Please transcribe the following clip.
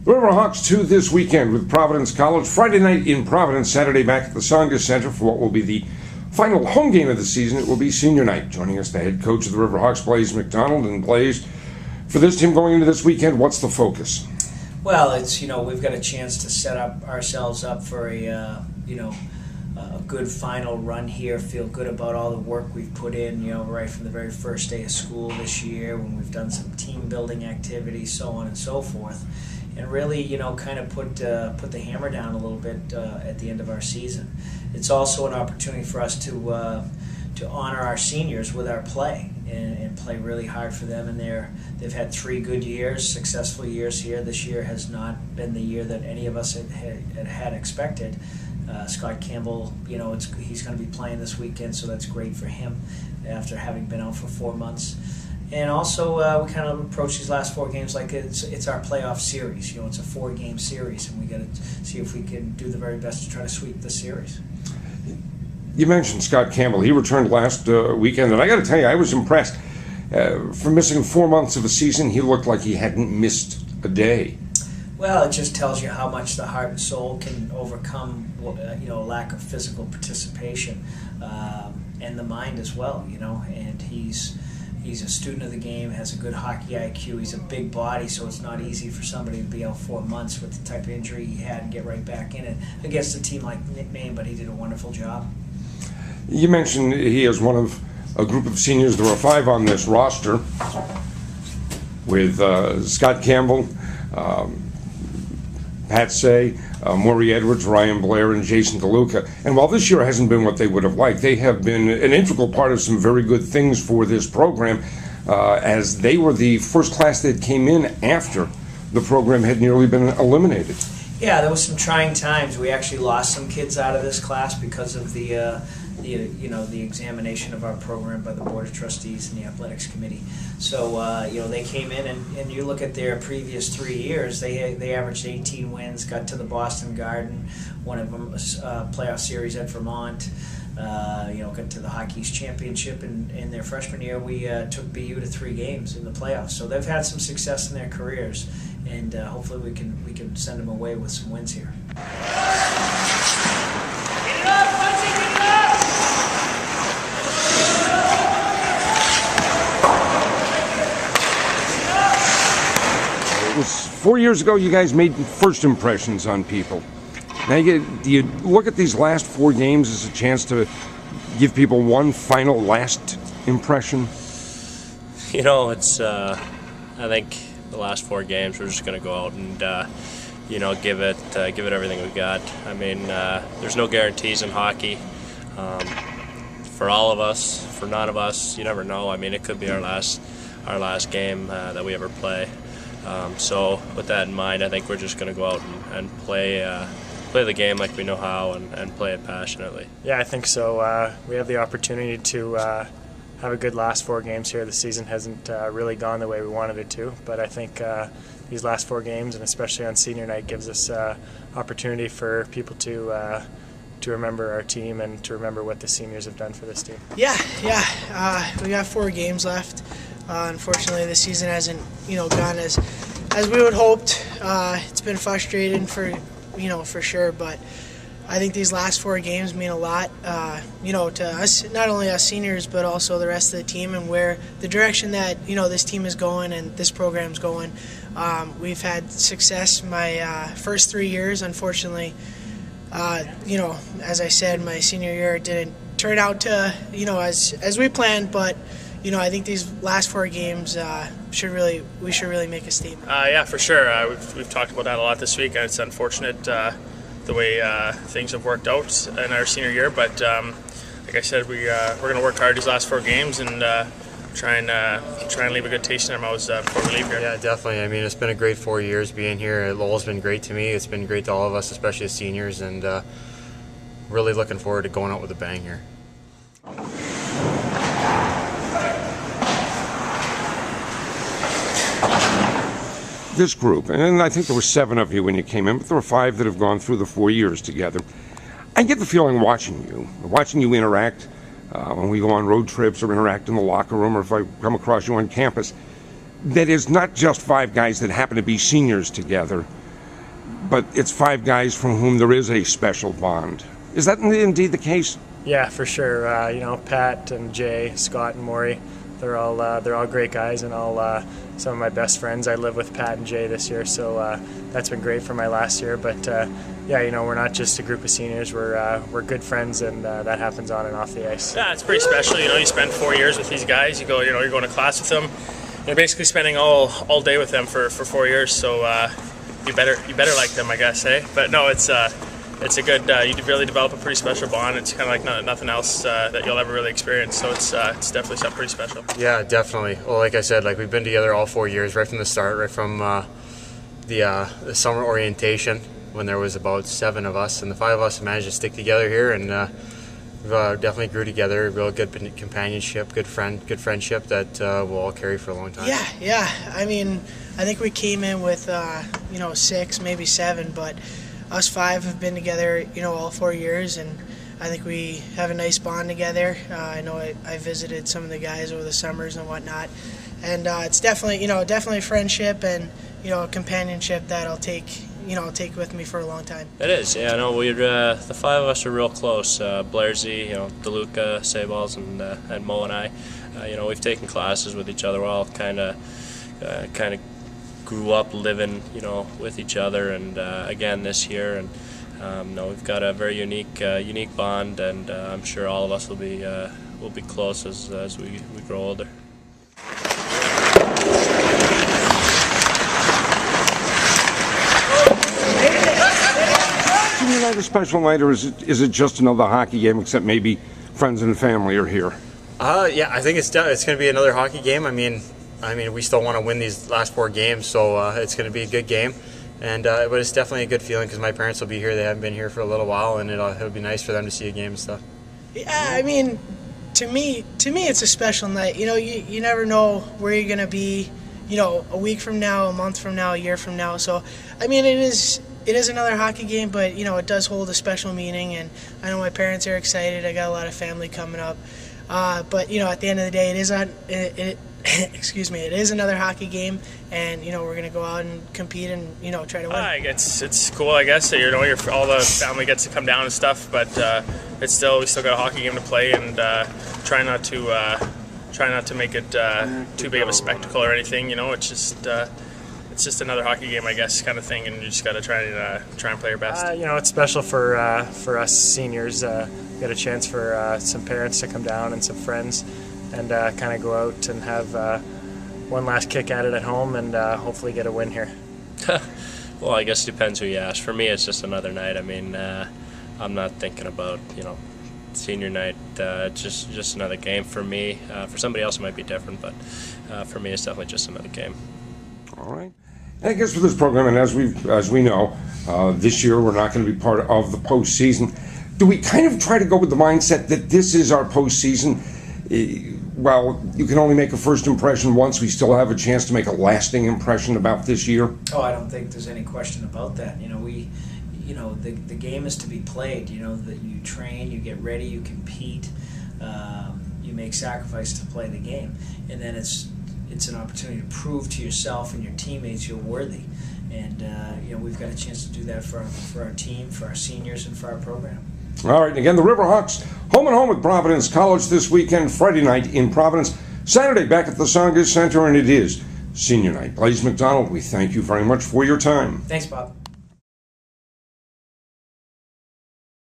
Riverhawks 2 this weekend with Providence College. Friday night in Providence, Saturday back at the Sanger Center for what will be the final home game of the season. It will be senior night. Joining us, the head coach of the Riverhawks, Blair McDonald. And Blaze, for this team going into this weekend, what's the focus? Well, it's, we've got a chance to set ourselves up for a good final run here. Feel good about all the work we've put in, right from the very first day of school this year when we've done some team building activities, so on and so forth. And really, kind of put the hammer down a little bit at the end of our season. It's also an opportunity for us to honor our seniors with our play and play really hard for them. And they've had 3 good years, successful years here. This year has not been the year that any of us had expected. Scott Campbell, he's going to be playing this weekend, so that's great for him after having been out for 4 months. And also, we kind of approach these last 4 games like it's our playoff series. It's a 4-game series, and we got to see if we can do the very best to try to sweep the series. You mentioned Scott Campbell. He returned last weekend, and I got to tell you, I was impressed. For missing 4 months of a season, he looked like he hadn't missed a day. Well, it just tells you how much the heart and soul can overcome, lack of physical participation, and the mind as well. And He's a student of the game, has a good hockey IQ. He's a big body, so it's not easy for somebody to be out 4 months with the type of injury he had and get right back in it against a team like Maine, but he did a wonderful job. You mentioned he is one of a group of seniors. There are 5 on this roster with Scott Campbell, Pat Say, Maury Edwards, Ryan Blair, and Jason DeLuca. And while this year hasn't been what they would have liked, they have been an integral part of some very good things for this program, as they were the first class that came in after the program had nearly been eliminated. Yeah, there was some trying times. We actually lost some kids out of this class because of the examination of our program by the Board of Trustees and the Athletics Committee. So, they came in, and you look at their previous 3 years, they averaged 18 wins, got to the Boston Garden, one of them was playoff series at Vermont, got to the Hockey East Championship, and in their freshman year, we took BU to 3 games in the playoffs. So they've had some success in their careers, and hopefully we can send them away with some wins here. It was 4 years ago you guys made first impressions on people. Now do you look at these last 4 games as a chance to give people one final last impression? It's I think the last 4 games we're just going to go out and give it everything we got. I mean, there's no guarantees in hockey. For all of us, for none of us, you never know. I mean, it could be our last game that we ever play. So with that in mind, I think we're just going to go out and play the game like we know how and play it passionately. Yeah, I think so. We have the opportunity to have a good last 4 games here. The season hasn't really gone the way we wanted it to, but I think these last 4 games, and especially on senior night, gives us opportunity for people to remember our team and to remember what the seniors have done for this team. Yeah. We got 4 games left. Unfortunately, the season hasn't, gone as we would hoped. It's been frustrating for sure, but I think these last 4 games mean a lot, to us, not only us seniors, but also the rest of the team and where the direction that, this team is going and this program's going. We've had success my first 3 years. Unfortunately, as I said, my senior year didn't turn out to, as we planned, but I think these last 4 games we should really make a statement. Yeah, for sure. We've talked about that a lot this week. It's unfortunate the way things have worked out in our senior year, but like I said, we're going to work hard these last 4 games and try and leave a good taste in our mouths before we leave here. Yeah, definitely. I mean, it's been a great 4 years being here. Lowell's been great to me. It's been great to all of us, especially as seniors, and really looking forward to going out with a bang here. This group, and I think there were 7 of you when you came in, but there were 5 that have gone through the 4 years together. I get the feeling watching you interact when we go on road trips or interact in the locker room, or if I come across you on campus, that is not just 5 guys that happen to be seniors together. but it's 5 guys from whom there is a special bond. Is that indeed the case? Yeah, for sure. You know, Pat and Jay, Scott and Maury, they're all great guys and all some of my best friends. I live with Pat and Jay this year, so that's been great for my last year. But yeah, you know, we're not just a group of seniors. We're good friends, and that happens on and off the ice. Yeah, it's pretty special. You know, you spend 4 years with these guys. You go, you know, you're going to class with them. You're basically spending all day with them for 4 years. So you better like them, I guess, eh? But no, it's a good. You really develop a pretty special bond. It's kind of like nothing else that you'll ever really experience. So it's definitely something pretty special. Yeah, definitely. Well, like I said, like we've been together all 4 years, right from the start, right from the summer orientation when there was about 7 of us, and the 5 of us managed to stick together here, and we've definitely grew together. Real good companionship, good friendship that we'll all carry for a long time. Yeah. I mean, I think we came in with 6, maybe 7, but us 5 have been together, all 4 years, and I think we have a nice bond together. I know I visited some of the guys over the summers and whatnot, and it's definitely friendship and a companionship that I'll take with me for a long time. It is, yeah. No, we're the 5 of us are real close. Blair, DeLuca, Sayballs, and Mo and I. We've taken classes with each other. We're all kind of grew up living, with each other, and again this year, and we've got a very unique bond, and I'm sure all of us will be close as we grow older. Senior night a special night, or is it just another hockey game, except maybe friends and family are here? Yeah, I think it's going to be another hockey game. I mean, we still want to win these last 4 games, so it's going to be a good game. And but it's definitely a good feeling because my parents will be here. They haven't been here for a little while, and it'll be nice for them to see a game and stuff. Yeah, I mean, to me, it's a special night. You never know where you're going to be. A week from now, a month from now, a year from now. So, I mean, it is another hockey game, but it does hold a special meaning. And I know my parents are excited. I got a lot of family coming up. But at the end of the day, it is another hockey game, and we're gonna go out and compete and try to win. It's cool, I guess. That, all the family gets to come down and stuff, but we still got a hockey game to play, and try not to make it too big of a spectacle or anything. It's just another hockey game, I guess, kind of thing, and you just got to try and play your best. It's special for us seniors. We got a chance for some parents to come down and some friends, and kind of go out and have one last kick at it at home, and hopefully get a win here. Well, I guess it depends who you ask. For me, it's just another night. I mean, I'm not thinking about senior night. Just another game for me. For somebody else, it might be different, but for me, it's definitely just another game. All right. And I guess for this program, and as we know, this year we're not going to be part of the postseason. Do we kind of try to go with the mindset that this is our postseason? Well, you can only make a first impression once. We still have a chance to make a lasting impression about this year. Oh, I don't think there's any question about that. The game is to be played. That you train, you get ready, you compete, you make sacrifice to play the game, and then it's an opportunity to prove to yourself and your teammates you're worthy. And we've got a chance to do that for our team, for our seniors, and for our program. All right, and again, the Riverhawks home and home with Providence College this weekend, Friday night in Providence, Saturday back at the Songas Center, and it is senior night. Blaise McDonald, we thank you very much for your time. Thanks, Bob.